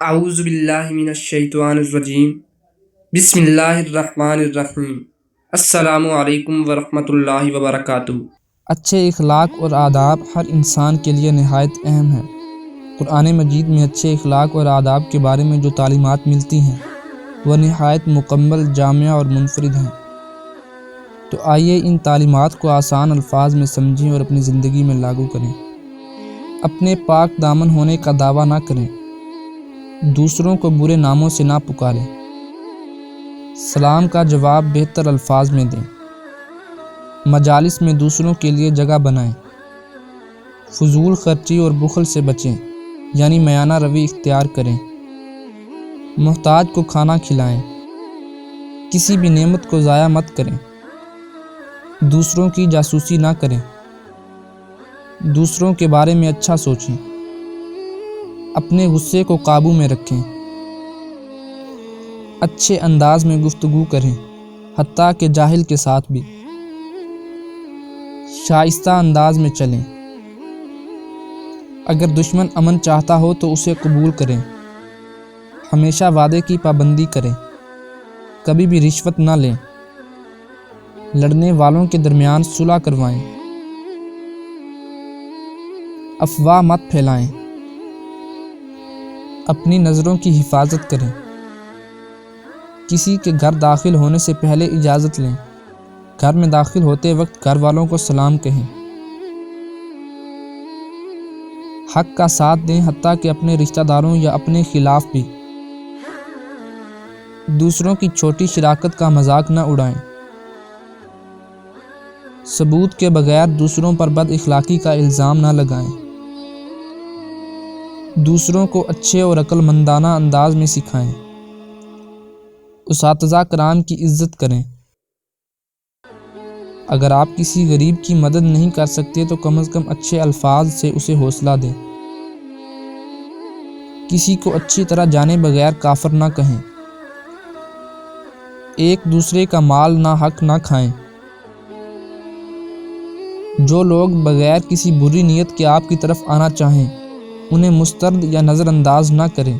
اعوذ باللہ من الشیطان الرجیم بسم اللہ الرحمن الرحیم السلام علیکم ورحمۃ اللہ وبرکاتہ۔ اچھے اخلاق اور آداب ہر انسان کے لیے نہایت اہم ہیں۔ قرآن مجید میں اچھے اخلاق اور آداب کے بارے میں جو تعلیمات ملتی ہیں وہ نہایت مکمل، جامع اور منفرد ہیں۔ تو آئیے ان تعلیمات کو آسان الفاظ میں سمجھیں اور اپنی زندگی میں لاگو کریں۔ اپنے پاک دامن ہونے کا دعویٰ نہ کریں، دوسروں کو برے ناموں سے نہ پکاریں، سلام کا جواب بہتر الفاظ میں دیں، مجالس میں دوسروں کے لیے جگہ بنائیں، فضول خرچی اور بخل سے بچیں، یعنی میانہ روی اختیار کریں، محتاج کو کھانا کھلائیں، کسی بھی نعمت کو ضائع مت کریں، دوسروں کی جاسوسی نہ کریں، دوسروں کے بارے میں اچھا سوچیں، اپنے غصے کو قابو میں رکھیں، اچھے انداز میں گفتگو کریں، حتیٰ کہ جاہل کے ساتھ بھی، شائستہ انداز میں چلیں، اگر دشمن امن چاہتا ہو تو اسے قبول کریں، ہمیشہ وعدے کی پابندی کریں، کبھی بھی رشوت نہ لیں، لڑنے والوں کے درمیان صلح کروائیں، افواہ مت پھیلائیں، اپنی نظروں کی حفاظت کریں، کسی کے گھر داخل ہونے سے پہلے اجازت لیں، گھر میں داخل ہوتے وقت گھر والوں کو سلام کہیں، حق کا ساتھ دیں حتیٰ کہ اپنے رشتہ داروں یا اپنے خلاف بھی، دوسروں کی چھوٹی شراکت کا مذاق نہ اڑائیں، ثبوت کے بغیر دوسروں پر بد اخلاقی کا الزام نہ لگائیں، دوسروں کو اچھے اور عقل مندانہ انداز میں سکھائیں، اساتذہ کرام کی عزت کریں، اگر آپ کسی غریب کی مدد نہیں کر سکتے تو کم از کم اچھے الفاظ سے اسے حوصلہ دیں، کسی کو اچھی طرح جانے بغیر کافر نہ کہیں، ایک دوسرے کا مال ناحق نہ کھائیں، جو لوگ بغیر کسی بری نیت کے آپ کی طرف آنا چاہیں انہیں مسترد یا نظر انداز نہ کریں،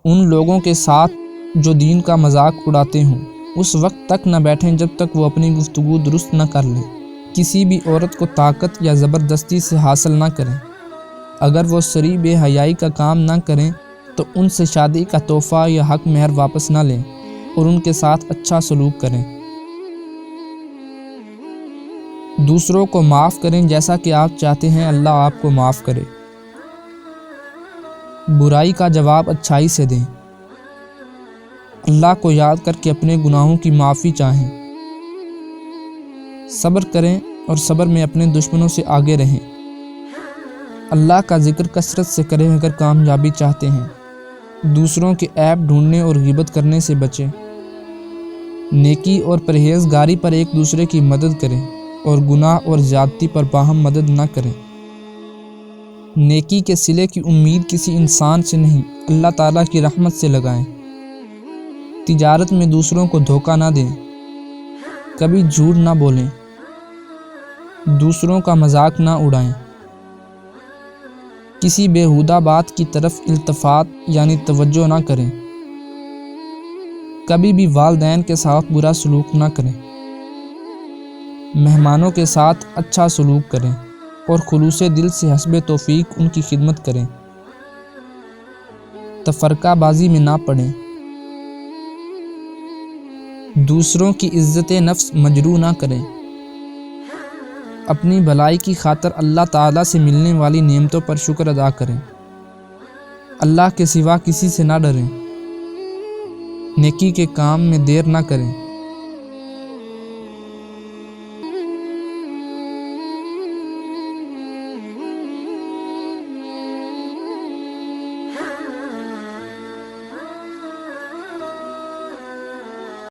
ان لوگوں کے ساتھ جو دین کا مذاق اڑاتے ہوں اس وقت تک نہ بیٹھیں جب تک وہ اپنی گفتگو درست نہ کر لیں، کسی بھی عورت کو طاقت یا زبردستی سے حاصل نہ کریں، اگر وہ صریح بے حیائی کا کام نہ کریں تو ان سے شادی کا تحفہ یا حق مہر واپس نہ لیں اور ان کے ساتھ اچھا سلوک کریں، دوسروں کو معاف کریں جیسا کہ آپ چاہتے ہیں اللہ آپ کو معاف کرے، برائی کا جواب اچھائی سے دیں، اللہ کو یاد کر کے اپنے گناہوں کی معافی چاہیں، صبر کریں اور صبر میں اپنے دشمنوں سے آگے رہیں، اللہ کا ذکر کثرت سے کریں اگر کامیابی چاہتے ہیں، دوسروں کے عیب ڈھونڈنے اور غیبت کرنے سے بچیں، نیکی اور پرہیزگاری پر ایک دوسرے کی مدد کریں اور گناہ اور زیادتی پر باہم مدد نہ کریں، نیکی کے صلے کی امید کسی انسان سے نہیں اللہ تعالیٰ کی رحمت سے لگائیں، تجارت میں دوسروں کو دھوکہ نہ دیں، کبھی جھوٹ نہ بولیں، دوسروں کا مذاق نہ اڑائیں، کسی بیہودہ بات کی طرف التفات یعنی توجہ نہ کریں، کبھی بھی والدین کے ساتھ برا سلوک نہ کریں، مہمانوں کے ساتھ اچھا سلوک کریں اور خلوص دل سے حسب توفیق ان کی خدمت کریں، تفرقہ بازی میں نہ پڑیں، دوسروں کی عزت نفس مجروح نہ کریں، اپنی بھلائی کی خاطر اللہ تعالیٰ سے ملنے والی نعمتوں پر شکر ادا کریں، اللہ کے سوا کسی سے نہ ڈریں، نیکی کے کام میں دیر نہ کریں،